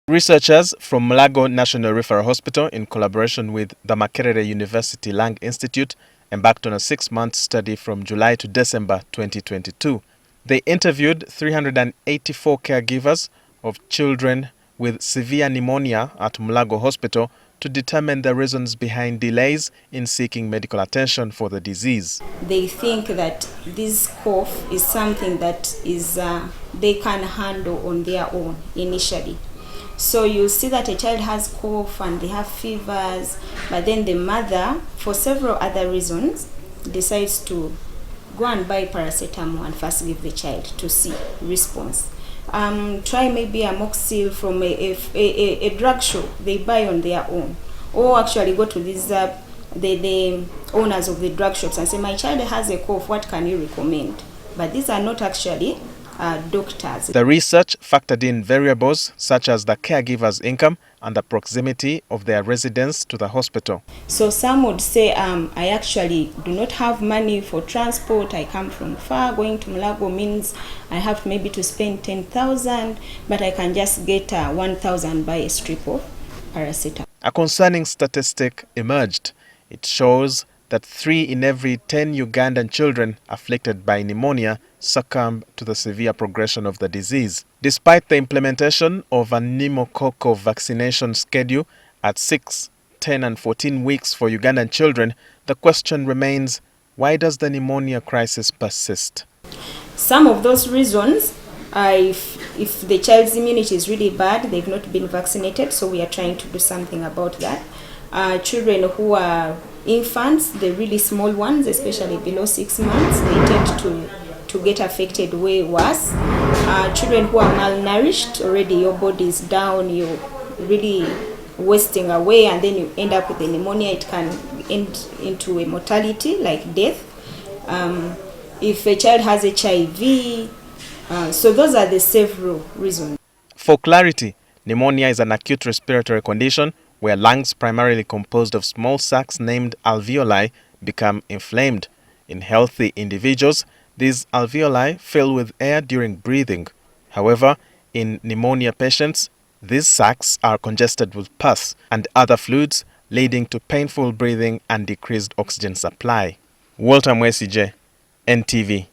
Researchers from Mulago National Referral Hospital, in collaboration with the Makerere University Lung Institute, embarked on a 6-month study from July to December 2022. They interviewed 384 caregivers of children with severe pneumonia at Mulago Hospital to determine the reasons behind delays in seeking medical attention for the disease. They think that this cough is something that they can handle on their own initially. So you see that a child has cough and they have fevers, but then the mother, for several other reasons, decides to go and buy paracetamol and first give the child to see response. Try maybe amoxicillin from a drug shop they buy on their own, or actually go to these the owners of the drug shops and say, my child has a cough, what can you recommend? But these are not actually doctors. The research factored in variables such as the caregiver's income and the proximity of their residence to the hospital. So some would say, I actually do not have money for transport. I come from far. Going to Mulago means I have maybe to spend 10,000, but I can just get 1,000 by a strip of paracetamol. A concerning statistic emerged. It shows that 3 in every 10 Ugandan children afflicted by pneumonia succumb to the severe progression of the disease. Despite the implementation of a pneumococcal vaccination schedule at 6, 10 and 14 weeks for Ugandan children, the question remains, why does the pneumonia crisis persist? Some of those reasons are if the child's immunity is really bad, they've not been vaccinated, so we are trying to do something about that. Children who are infants, the really small ones, especially below 6 months, they tend to get affected way worse. Children who are malnourished, already your body is down, you're really wasting away, and then you end up with the pneumonia. It can end into a mortality like death. If a child has HIV, so those are the several reasons. For clarity, pneumonia is an acute respiratory condition where lungs primarily composed of small sacs named alveoli become inflamed. In healthy individuals, these alveoli fill with air during breathing. However, in pneumonia patients, these sacs are congested with pus and other fluids, leading to painful breathing and decreased oxygen supply. Mwesigye, NTV.